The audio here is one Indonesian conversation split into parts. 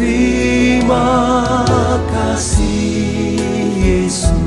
Terima kasih Yesus.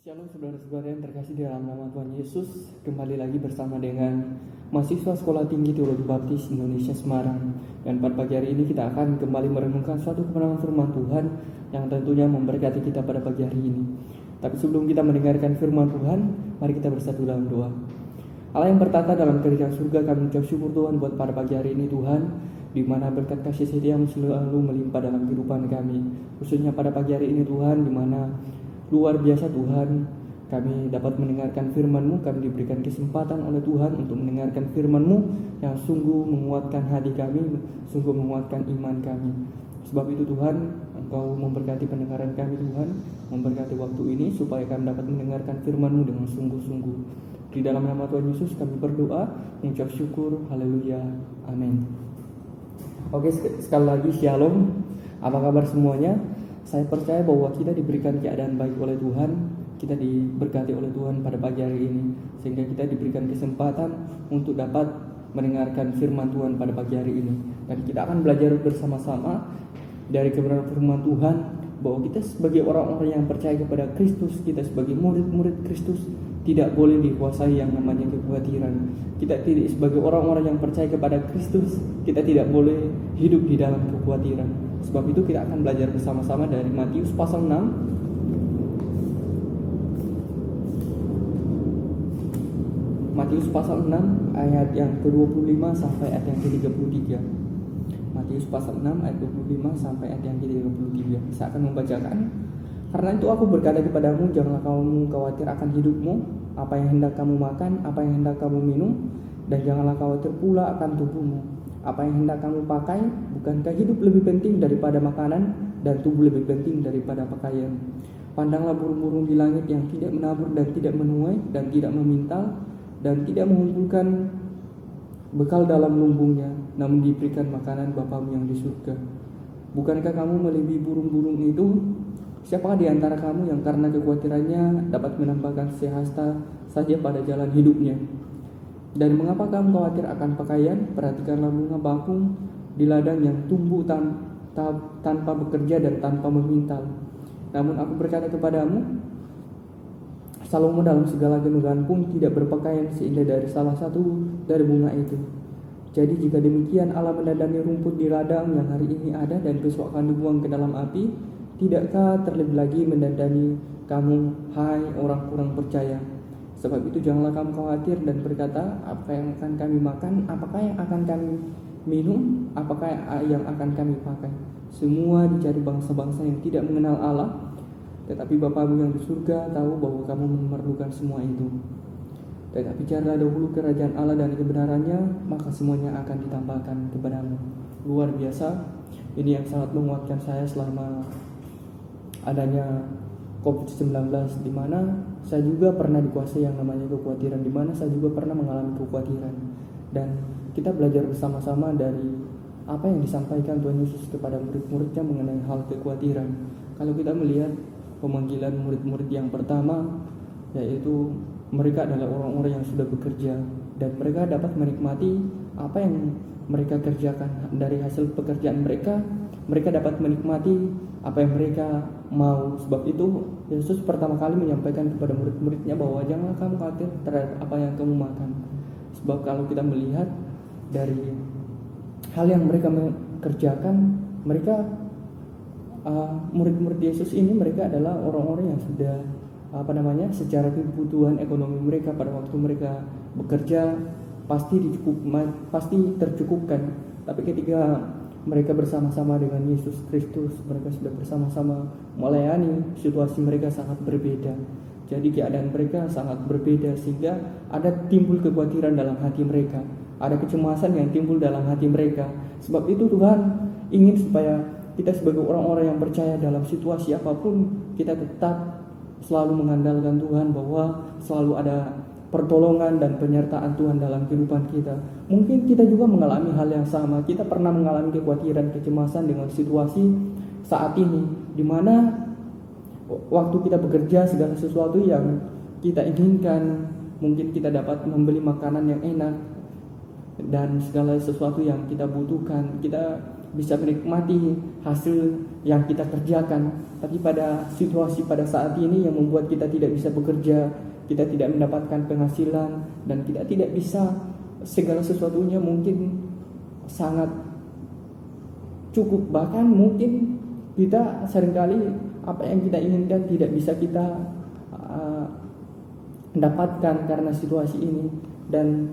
Shalom saudara-saudara yang terkasih di dalam nama Tuhan Yesus. Kembali lagi bersama dengan mahasiswa Sekolah Tinggi Teologi Baptis Indonesia Semarang. Dan pada pagi hari ini kita akan kembali merenungkan suatu kebenaran firman Tuhan yang tentunya memberkati kita pada pagi hari ini. Tapi sebelum kita mendengarkan firman Tuhan, mari kita bersatu dalam doa. Allah yang bertata dalam kerajaan surga, kami ucap syukur Tuhan buat pada pagi hari ini Tuhan, di mana berkat kasih setiamu selalu melimpah dalam kehidupan kami. Khususnya pada pagi hari ini Tuhan, di mana luar biasa Tuhan, kami dapat mendengarkan firman-Mu. Kami diberikan kesempatan oleh Tuhan untuk mendengarkan firman-Mu yang sungguh menguatkan hati kami, sungguh menguatkan iman kami. Sebab itu Tuhan, Engkau memberkati pendengaran kami Tuhan, memberkati waktu ini supaya kami dapat mendengarkan firman-Mu dengan sungguh-sungguh. Di dalam nama Tuhan Yesus kami berdoa, mengucap syukur, haleluya, amin. Oke, sekali lagi shalom. Apa kabar semuanya? Saya percaya bahwa kita diberikan keadaan baik oleh Tuhan, kita diberkati oleh Tuhan pada pagi hari ini, sehingga kita diberikan kesempatan untuk dapat mendengarkan firman Tuhan pada pagi hari ini. Dan kita akan belajar bersama-sama dari kebenaran firman Tuhan, bahwa kita sebagai orang-orang yang percaya kepada Kristus, kita sebagai murid-murid Kristus, tidak boleh dikuasai yang namanya kekhawatiran. Kita tidak, sebagai orang-orang yang percaya kepada Kristus, kita tidak boleh hidup di dalam kekhawatiran. Sebab itu kita akan belajar bersama-sama dari Matius pasal 6. Matius pasal 6 ayat yang ke-25 sampai ayat yang ke-33. Matius pasal 6 ayat 25 sampai ayat yang ke-33. Saya akan membacakan. Karena itu aku berkata kepadamu, janganlah kamu khawatir akan hidupmu, apa yang hendak kamu makan, apa yang hendak kamu minum, dan janganlah khawatir pula akan tubuhmu, apa yang hendak kamu pakai. Bukankah hidup lebih penting daripada makanan, dan tubuh lebih penting daripada pakaian? Pandanglah burung-burung di langit yang tidak menabur dan tidak menuai dan tidak memintal dan tidak mengumpulkan bekal dalam lumbungnya, namun diberikan makanan Bapamu yang di surga. Bukankah kamu melebihi burung-burung itu? Siapakah di antara kamu yang karena kekhawatirannya dapat menambahkan sehasta saja pada jalan hidupnya? Dan mengapa kamu khawatir akan pakaian? Perhatikanlah bunga bakung di ladang yang tumbuh tanpa bekerja dan tanpa memintal. Namun aku berkata kepadamu, Salomo dalam segala kemegahan pun tidak berpakaian seindah dari salah satu dari bunga itu. Jadi jika demikian Allah mendandani rumput di ladang yang hari ini ada dan besok akan dibuang ke dalam api, tidakkah terlebih lagi mendandani kamu, hai orang kurang percaya? Sebab itu janganlah kamu khawatir dan berkata, apa yang akan kami makan, apakah yang akan kami minum, apakah yang akan kami pakai? Semua dicari bangsa-bangsa yang tidak mengenal Allah, tetapi Bapamu yang di surga tahu bahwa kamu memerlukan semua itu. Tetapi carilah dahulu kerajaan Allah dan kebenarannya, maka semuanya akan ditambahkan kepadamu. Luar biasa, ini yang sangat menguatkan saya selama adanya COVID-19, di mana saya juga pernah dikuasai yang namanya kekhawatiran, di mana saya juga pernah mengalami kekhawatiran. Dan kita belajar bersama-sama dari apa yang disampaikan Tuhan Yesus kepada murid-muridnya mengenai hal kekhawatiran. Kalau kita melihat pemanggilan murid-murid yang pertama, yaitu mereka adalah orang-orang yang sudah bekerja dan mereka dapat menikmati apa yang mereka kerjakan. Dari hasil pekerjaan mereka dapat menikmati apa yang mereka mau. Sebab itu Yesus pertama kali menyampaikan kepada murid-muridnya bahwa janganlah kamu khawatir terhadap apa yang kamu makan. Sebab kalau kita melihat dari hal yang mereka kerjakan, mereka murid-murid Yesus ini, mereka adalah orang-orang yang sudah secara kebutuhan ekonomi mereka pada waktu mereka bekerja pasti tercukupkan. Tapi ketika mereka bersama-sama dengan Yesus Kristus, mereka sudah bersama-sama melayani, situasi mereka sangat berbeda. Jadi keadaan mereka sangat berbeda, sehingga ada timbul kekhawatiran dalam hati mereka, ada kecemasan yang timbul dalam hati mereka. Sebab itu Tuhan ingin supaya kita sebagai orang-orang yang percaya dalam situasi apapun, kita tetap selalu mengandalkan Tuhan, bahwa selalu ada pertolongan dan penyertaan Tuhan dalam kehidupan kita. Mungkin kita juga mengalami hal yang sama. Kita pernah mengalami kekhawatiran, kecemasan dengan situasi saat ini, di mana waktu kita bekerja segala sesuatu yang kita inginkan, mungkin kita dapat membeli makanan yang enak dan segala sesuatu yang kita butuhkan, kita bisa menikmati hasil yang kita kerjakan. Tapi pada situasi pada saat ini yang membuat kita tidak bisa bekerja, kita tidak mendapatkan penghasilan, dan kita tidak bisa, segala sesuatunya mungkin sangat cukup. Bahkan mungkin kita seringkali apa yang kita inginkan tidak bisa kita dapatkan karena situasi ini. Dan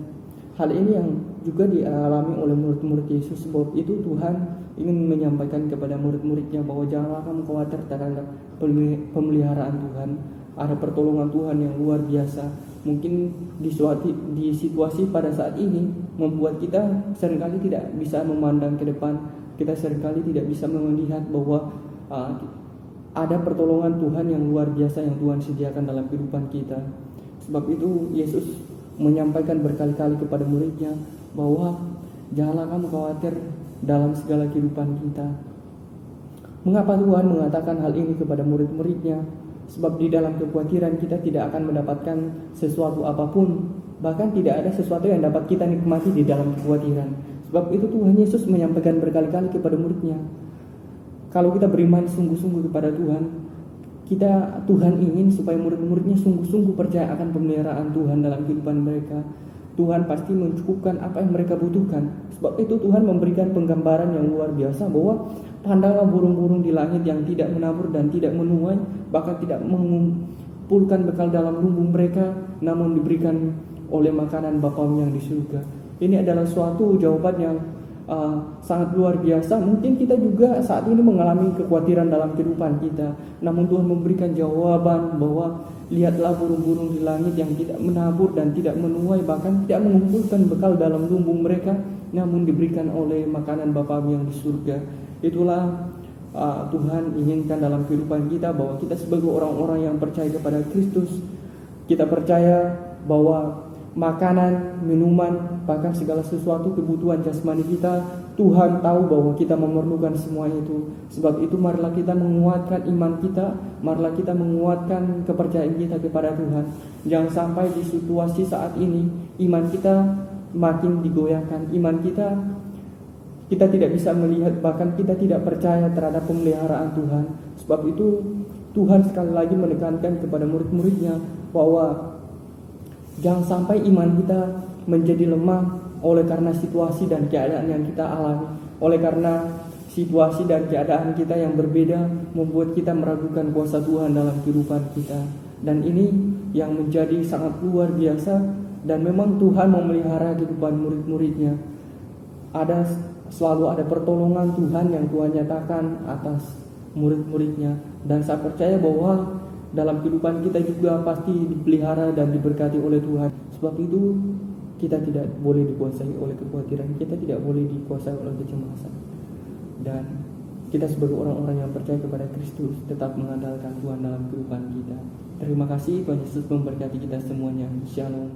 hal ini yang juga dialami oleh murid-murid Yesus. Sebab itu Tuhan ingin menyampaikan kepada murid-muridnya bahwa janganlah kamu khawatir terhadap pemeliharaan Tuhan. Ada pertolongan Tuhan yang luar biasa. Mungkin di situasi pada saat ini membuat kita seringkali tidak bisa memandang ke depan. Kita seringkali tidak bisa melihat bahwa ada pertolongan Tuhan yang luar biasa yang Tuhan sediakan dalam kehidupan kita. Sebab itu Yesus menyampaikan berkali-kali kepada muridnya bahwa janganlah kamu khawatir dalam segala kehidupan kita. Mengapa Tuhan mengatakan hal ini kepada murid-muridnya? Sebab di dalam kekhawatiran kita tidak akan mendapatkan sesuatu apapun. Bahkan tidak ada sesuatu yang dapat kita nikmati di dalam kekhawatiran. Sebab itu Tuhan Yesus menyampaikan berkali-kali kepada muridnya, kalau kita beriman sungguh-sungguh kepada Tuhan, Tuhan ingin supaya murid-muridnya sungguh-sungguh percaya akan pemeliharaan Tuhan dalam kehidupan mereka. Tuhan pasti mencukupkan apa yang mereka butuhkan. Sebab itu Tuhan memberikan penggambaran yang luar biasa bahwa pandanglah burung-burung di langit yang tidak menabur dan tidak menuai, bahkan tidak mengumpulkan bekal dalam lumbung mereka, namun diberikan oleh makanan Bapamu yang di surga. Ini adalah suatu jawaban yang sangat luar biasa. Mungkin kita juga saat ini mengalami kekhawatiran dalam kehidupan kita, namun Tuhan memberikan jawaban bahwa lihatlah burung-burung di langit yang tidak menabur dan tidak menuai, bahkan tidak mengumpulkan bekal dalam lumbung mereka, namun diberikan oleh makanan Bapamu yang di surga. Itulah Tuhan inginkan dalam kehidupan kita, bahwa kita sebagai orang-orang yang percaya kepada Kristus, kita percaya bahwa makanan, minuman, bahkan segala sesuatu kebutuhan jasmani kita, Tuhan tahu bahwa kita memerlukan semua itu. Sebab itu marilah kita menguatkan iman kita, marilah kita menguatkan kepercayaan kita kepada Tuhan. Jangan sampai di situasi saat ini iman kita makin digoyahkan, iman kita tidak bisa melihat, bahkan kita tidak percaya terhadap pemeliharaan Tuhan. Sebab itu Tuhan sekali lagi menekankan kepada murid-muridnya bahwa jangan sampai iman kita menjadi lemah oleh karena situasi dan keadaan yang kita alami. Oleh karena situasi dan keadaan kita yang berbeda membuat kita meragukan kuasa Tuhan dalam kehidupan kita. Dan ini yang menjadi sangat luar biasa, dan memang Tuhan memelihara kehidupan murid-muridnya. Selalu ada pertolongan Tuhan yang Tuhan nyatakan atas murid-muridnya. Dan saya percaya bahwa dalam kehidupan kita juga pasti dipelihara dan diberkati oleh Tuhan. Sebab itu kita tidak boleh dikuasai oleh kekhawatiran, kita tidak boleh dikuasai oleh kecemasan. Dan kita sebagai orang-orang yang percaya kepada Kristus tetap mengandalkan Tuhan dalam kehidupan kita. Terima kasih, Tuhan Yesus memberkati kita semuanya. Shalom.